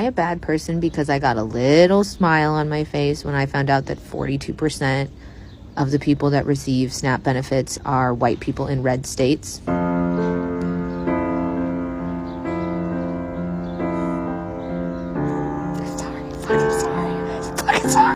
I a bad person because I got a little smile on my face when I found out that 42% of the people that receive SNAP benefits are white people in red states?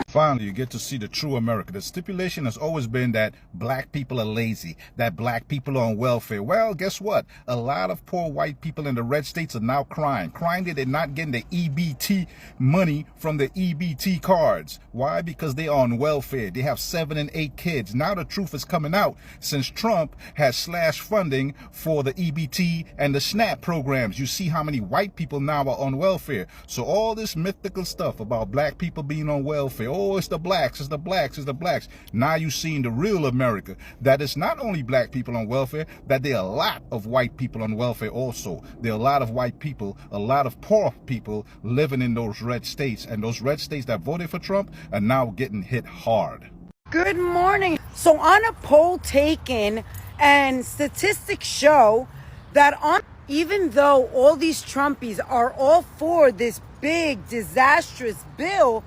Finally, you get to see the true America. The stipulation has always been that black people are lazy, that black people are on welfare. Well, guess what? A lot of poor white people in the red states are now crying that they're not getting the EBT money from the EBT cards. Why? Because they are on welfare. They have 7 and 8 kids. Now the truth is coming out since Trump has slashed funding for the EBT and the SNAP programs. You see how many white people now are on welfare. So all this mythical stuff about black people being on welfare, oh, it's the blacks, it's the blacks, it's the blacks. Now you've seen the real America, that it's not only black people on welfare, that there are a lot of white people on welfare also. There are a lot of white people, a lot of poor people living in those red states, and those red states that voted for Trump are now getting hit hard. Good morning. So on a poll taken, and statistics show that even though all these Trumpies are all for this big disastrous bill,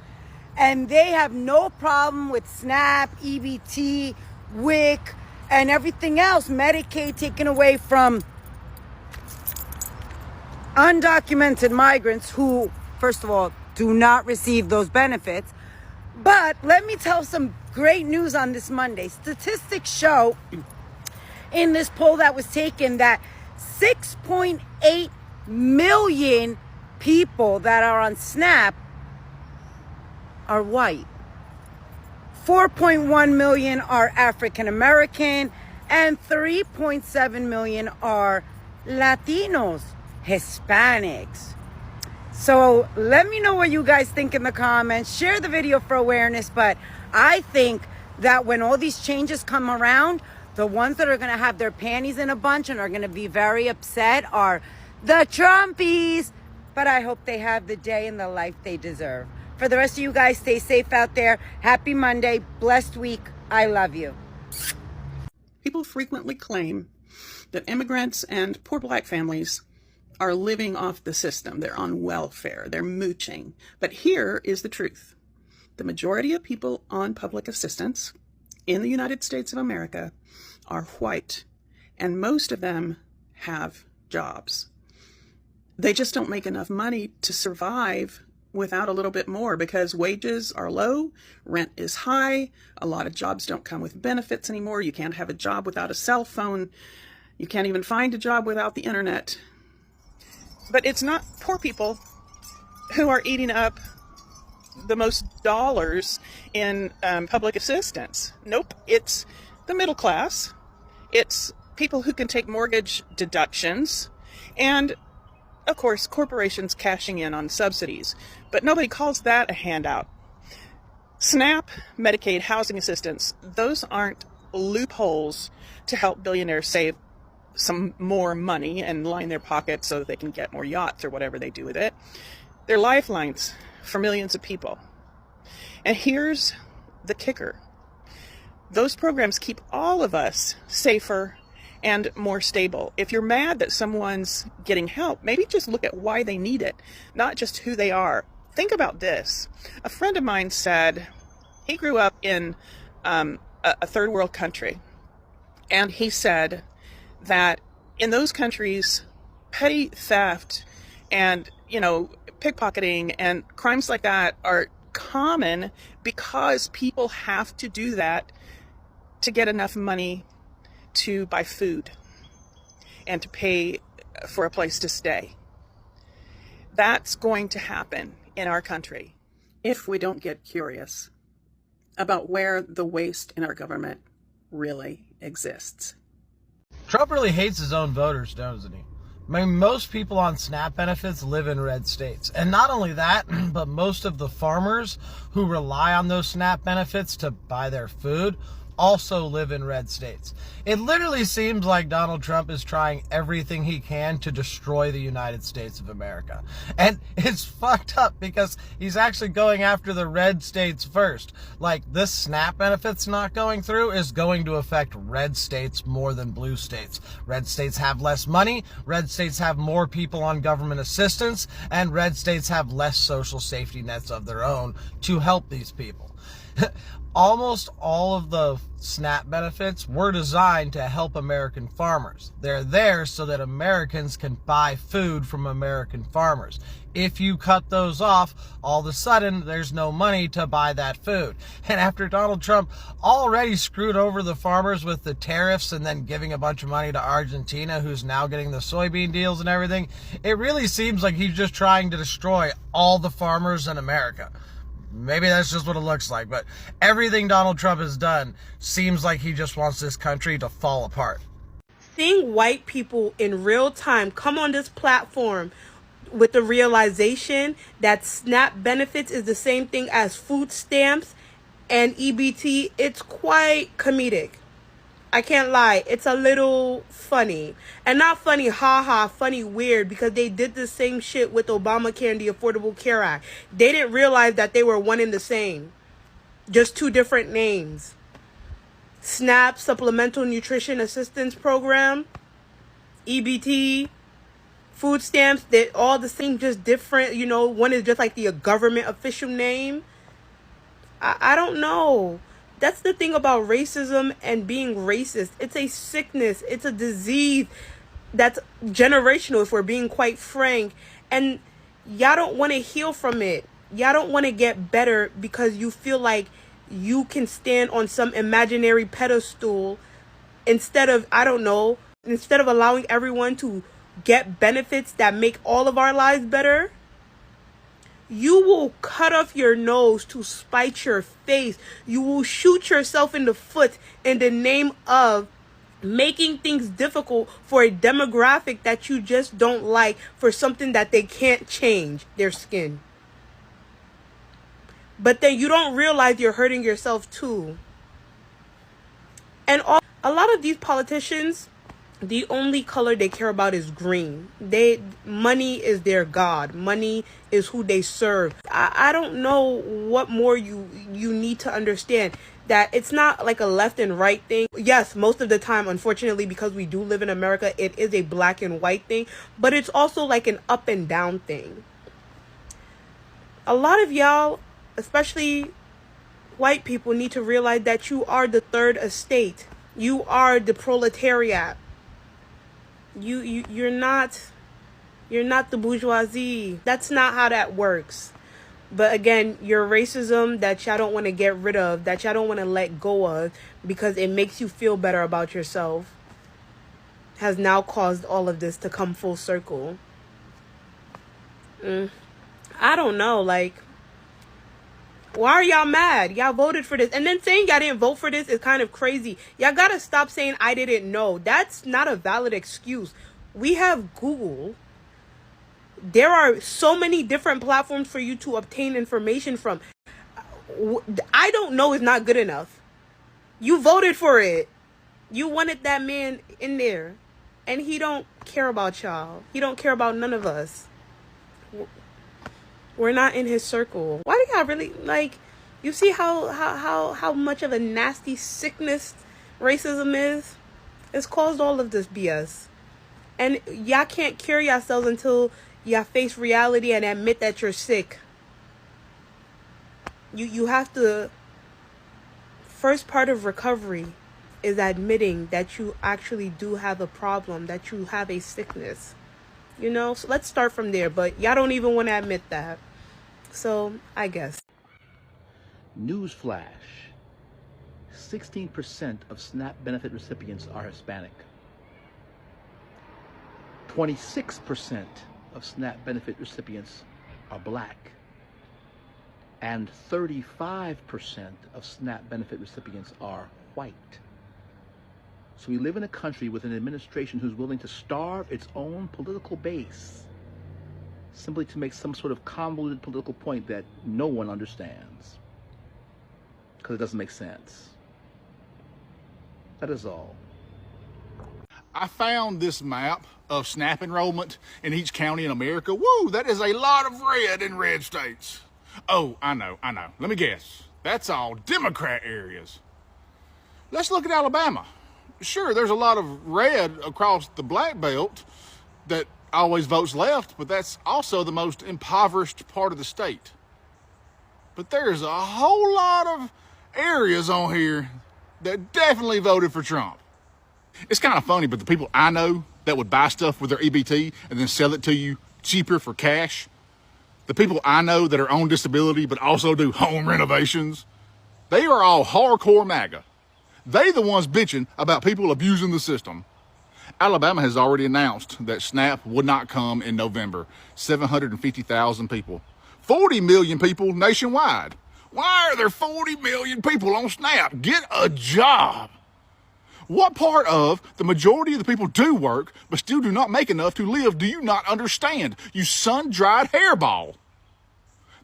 and they have no problem with SNAP, EBT, WIC, and everything else, Medicaid taken away from undocumented migrants who, first of all, do not receive those benefits. But let me tell some great news on this Monday. Statistics show in this poll that was taken that 6.8 million people that are on SNAP are white. 4.1 million are African American, and 3.7 million are Latinos, Hispanics. So let me know what you guys think in the comments. Share the video for awareness, but I think that when all these changes come around, the ones that are going to have their panties in a bunch and are going to be very upset are the Trumpies. But I hope they have the day and the life they deserve. For the rest of you guys, stay safe out there. Happy Monday. Blessed week. I love you. People frequently claim that immigrants and poor black families are living off the system. They're on welfare. They're mooching. But here is the truth. The majority of people on public assistance in the United States of America are white, and most of them have jobs. They just don't make enough money to survive without a little bit more because wages are low, rent is high, a lot of jobs don't come with benefits anymore. You can't have a job without a cell phone. You can't even find a job without the internet. But it's not poor people who are eating up the most dollars in public assistance. Nope, it's the middle class. It's people who can take mortgage deductions, and of course, corporations cashing in on subsidies. But nobody calls that a handout. SNAP, Medicaid, housing assistance, those aren't loopholes to help billionaires save some more money and line their pockets so that they can get more yachts or whatever they do with it. They're lifelines for millions of people. And here's the kicker. Those programs keep all of us safer and more stable. If you're mad that someone's getting help, maybe just look at why they need it, not just who they are. Think about this. A friend of mine said he grew up in a third world country, and he said that in those countries, petty theft and, pickpocketing and crimes like that are common because people have to do that to get enough money to buy food and to pay for a place to stay. That's going to happen in our country if we don't get curious about where the waste in our government really exists. Trump really hates his own voters, doesn't he? I mean, most people on SNAP benefits live in red states. And not only that, but most of the farmers who rely on those SNAP benefits to buy their food also live in red states. It literally seems like Donald Trump is trying everything he can to destroy the United States of America. And it's fucked up because he's actually going after the red states first. Like, this SNAP benefits not going through is going to affect red states more than blue states. Red states have less money, red states have more people on government assistance, and red states have less social safety nets of their own to help these people. Almost all of the SNAP benefits were designed to help American farmers. They're there so that Americans can buy food from American farmers. If you cut those off, all of a sudden there's no money to buy that food. And after Donald Trump already screwed over the farmers with the tariffs and then giving a bunch of money to Argentina, who's now getting the soybean deals and everything, it really seems like he's just trying to destroy all the farmers in America. Maybe that's just what it looks like, but everything Donald Trump has done seems like he just wants this country to fall apart. Seeing white people in real time come on this platform with the realization that SNAP benefits is the same thing as food stamps and EBT, it's quite comedic. I can't lie, it's a little funny. And not funny, haha, funny, weird, because they did the same shit with Obamacare and the Affordable Care Act. They didn't realize that they were one and the same. Just two different names. SNAP, Supplemental Nutrition Assistance Program, EBT, food stamps, they're all the same, just different. You know, one is just like the government official name. I don't know. That's the thing about racism and being racist. It's a sickness. It's a disease that's generational, if we're being quite frank. And y'all don't want to heal from it. Y'all don't want to get better because you feel like you can stand on some imaginary pedestal instead of, I don't know, instead of allowing everyone to get benefits that make all of our lives better. You will cut off your nose to spite your face. You will shoot yourself in the foot in the name of making things difficult for a demographic that you just don't like, for something that they can't change, their skin. But then you don't realize you're hurting yourself too. And a lot of these politicians, the only color they care about is green. Money is their god. Money is who they serve. I don't know what more you need to understand. That it's not like a left and right thing. Yes, most of the time, unfortunately, because we do live in America, it is a black and white thing. But it's also like an up and down thing. A lot of y'all, especially white people, need to realize that you are the third estate. You are the proletariat. You're not the bourgeoisie. That's not how that works. But again, your racism that y'all don't want to get rid of, that y'all don't want to let go of because it makes you feel better about yourself, has now caused all of this to come full circle. I don't know, like, why are y'all mad? Y'all voted for this. And then saying y'all didn't vote for this is kind of crazy. Y'all gotta stop saying I didn't know. That's not a valid excuse. We have Google. There are so many different platforms for you to obtain information from. I don't know is not good enough. You voted for it. You wanted that man in there. And he don't care about y'all. He don't care about none of us. We're not in his circle. Why do y'all really, like, you see how much of a nasty sickness racism is? It's caused all of this BS. And y'all can't cure yourselves until y'all face reality and admit that you're sick. You have to, first part of recovery is admitting that you actually do have a problem, that you have a sickness. You know, so let's start from there. But y'all don't even want to admit that. So, I guess. Newsflash. 16% of SNAP benefit recipients are Hispanic. 26% of SNAP benefit recipients are black. And 35% of SNAP benefit recipients are white. So we live in a country with an administration who's willing to starve its own political base simply to make some sort of convoluted political point that no one understands because it doesn't make sense. That is all. I found this map of SNAP enrollment in each county in America. Woo, that is a lot of red in red states. Oh, I know. Let me guess. That's all Democrat areas. Let's look at Alabama. Sure, there's a lot of red across the black belt that always votes left, but that's also the most impoverished part of the state. But there's a whole lot of areas on here that definitely voted for Trump. It's kind of funny, but the people I know that would buy stuff with their EBT and then sell it to you cheaper for cash, the people I know that are on disability but also do home renovations, they are all hardcore MAGA. They the ones bitching about people abusing the system. Alabama has already announced that SNAP would not come in November. 750,000 people. 40 million people nationwide. Why are there 40 million people on SNAP? Get a job. What part of the majority of the people do work but still do not make enough to live do you not understand, you sun-dried hairball?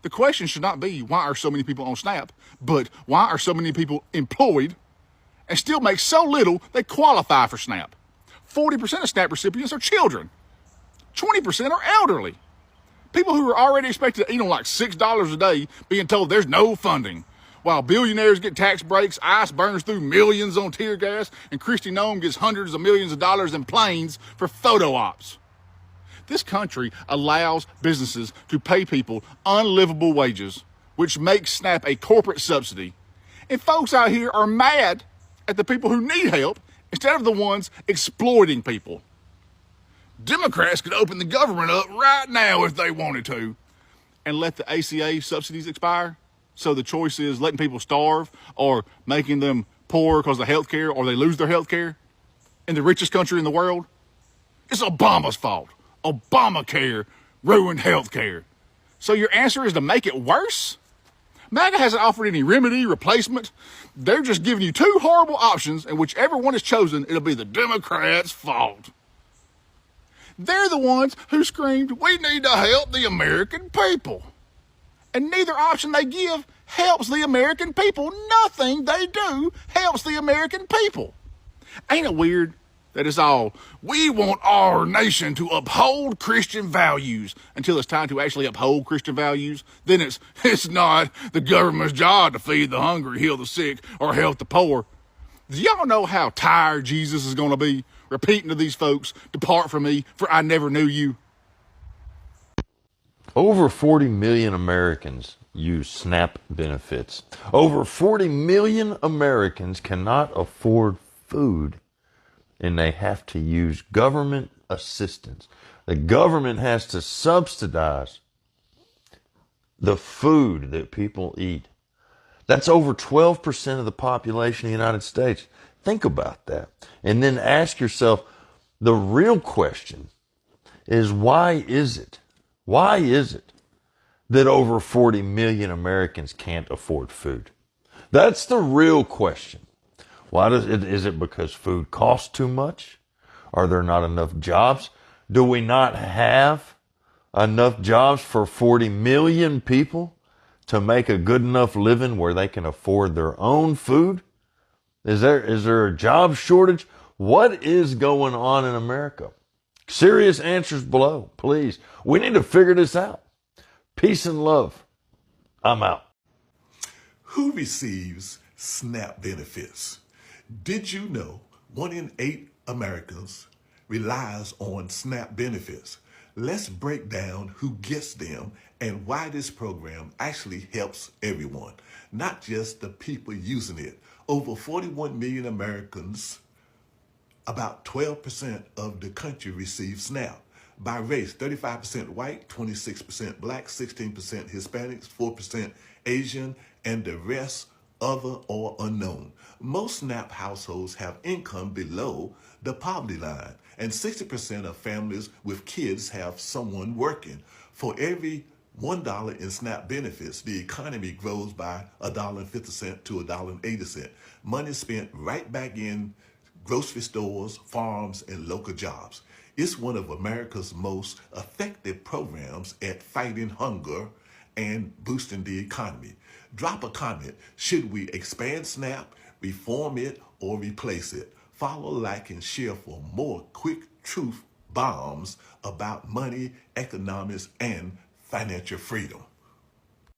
The question should not be why are so many people on SNAP, but why are so many people employed and still make so little they qualify for SNAP? 40% of SNAP recipients are children. 20% are elderly. People who are already expected to eat on like $6 a day being told there's no funding. While billionaires get tax breaks, ICE burns through millions on tear gas, and Kristi Noem gets hundreds of millions of dollars in planes for photo ops. This country allows businesses to pay people unlivable wages, which makes SNAP a corporate subsidy. And folks out here are mad at the people who need help instead of the ones exploiting people. Democrats could open the government up right now if they wanted to and let the ACA subsidies expire. So the choice is letting people starve or making them poor because of health care or they lose their health care in the richest country in the world. It's Obama's fault. Obamacare ruined health care. So your answer is to make it worse? MAGA hasn't offered any remedy, replacement. They're just giving you two horrible options, and whichever one is chosen, it'll be the Democrats' fault. They're the ones who screamed, we need to help the American people. And neither option they give helps the American people. Nothing they do helps the American people. Ain't it weird that it's all, we want our nation to uphold Christian values until it's time to actually uphold Christian values? Then it's not the government's job to feed the hungry, heal the sick, or help the poor. Do y'all know how tired Jesus is going to be repeating to these folks, depart from me, for I never knew you? Over 40 million Americans use SNAP benefits. Over 40 million Americans cannot afford food, and they have to use government assistance. The government has to subsidize the food that people eat. That's over 12% of the population of the United States. Think about that. And then ask yourself, the real question is, why is it that over 40 million Americans can't afford food? That's the real question. Is it because food costs too much? Are there not enough jobs? Do we not have enough jobs for 40 million people to make a good enough living where they can afford their own food? Is there a job shortage? What is going on in America? Serious answers below, please. We need to figure this out. Peace and love. I'm out. Who receives SNAP benefits? Did you know 1 in 8 Americans relies on SNAP benefits? Let's break down who gets them and why this program actually helps everyone, not just the people using it. Over 41 million Americans, about 12% of the country receive SNAP. By race, 35% white, 26% black, 16% Hispanics, 4% Asian, and the rest other or unknown. Most SNAP households have income below the poverty line, and 60% of families with kids have someone working. For every $1 in SNAP benefits, the economy grows by $1.50 to $1.80. Money spent right back in grocery stores, farms, and local jobs. It's one of America's most effective programs at fighting hunger and boosting the economy. Drop a comment. Should we expand SNAP, reform it, or replace it. Follow, like, and share for more quick truth bombs about money, economics, and financial freedom.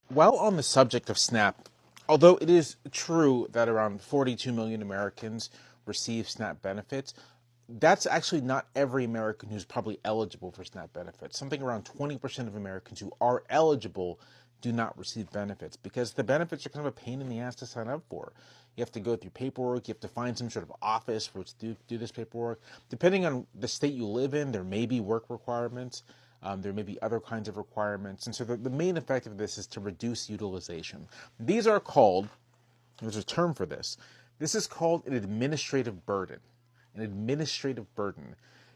While on the subject of SNAP, although it is true that around 42 million Americans receive SNAP benefits, that's actually not every American who's probably eligible for SNAP benefits. Something around 20% of Americans who are eligible do not receive benefits because the benefits are kind of a pain in the ass to sign up for. You have to go through paperwork, you have to find some sort of office for to do this paperwork. Depending on the state you live in, there may be work requirements. There may be other kinds of requirements. And so the main effect of this is to reduce utilization. These are called, there's a term for this, this is called an administrative burden. An administrative burden.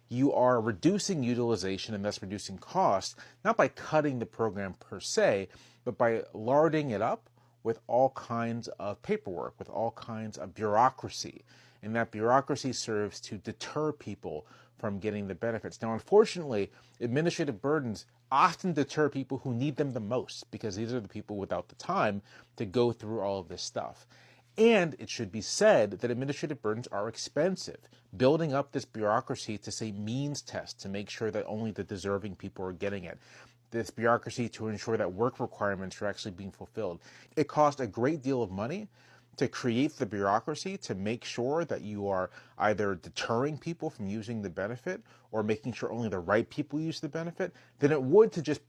You are reducing utilization and thus reducing costs, not by cutting the program per se, but by larding it up with all kinds of paperwork, with all kinds of bureaucracy. And that bureaucracy serves to deter people from getting the benefits. Now, unfortunately, administrative burdens often deter people who need them the most because these are the people without the time to go through all of this stuff. And it should be said that administrative burdens are expensive. Building up this bureaucracy to say means test to make sure that only the deserving people are getting it. This bureaucracy to ensure that work requirements are actually being fulfilled. It costs a great deal of money to create the bureaucracy to make sure that you are either deterring people from using the benefit or making sure only the right people use the benefit than it would to just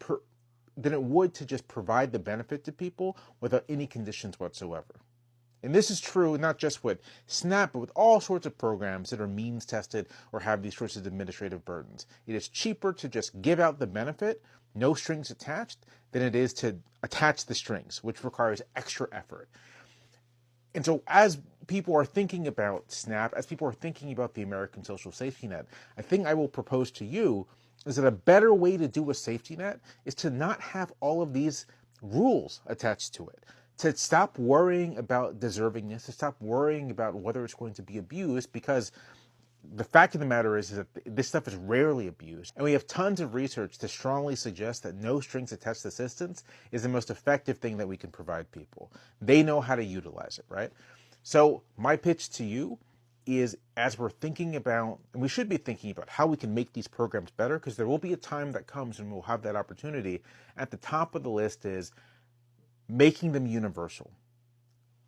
provide the benefit to people without any conditions whatsoever. And this is true not just with SNAP, but with all sorts of programs that are means tested or have these sorts of administrative burdens. It is cheaper to just give out the benefit, no strings attached, than it is to attach the strings, which requires extra effort. And so as people are thinking about SNAP, as people are thinking about the American social safety net, I think I will propose to you is that a better way to do a safety net is to not have all of these rules attached to it. To stop worrying about deservingness, to stop worrying about whether it's going to be abused, because the fact of the matter is that this stuff is rarely abused. And we have tons of research to strongly suggest that no strings attached assistance is the most effective thing that we can provide people. They know how to utilize it, right? So my pitch to you is, as we're thinking about, and we should be thinking about how we can make these programs better, because there will be a time that comes and we'll have that opportunity. At the top of the list is making them universal.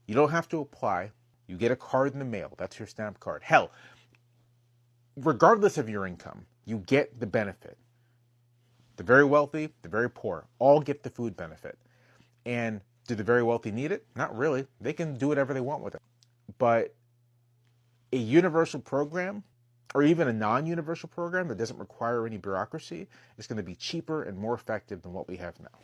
You don't have to apply. You get a card in the mail. That's your SNAP card. Hell, regardless of your income, you get the benefit. The very wealthy, the very poor, all get the food benefit. And do the very wealthy need it? Not really. They can do whatever they want with it. But a universal program, or even a non-universal program that doesn't require any bureaucracy, is going to be cheaper and more effective than what we have now.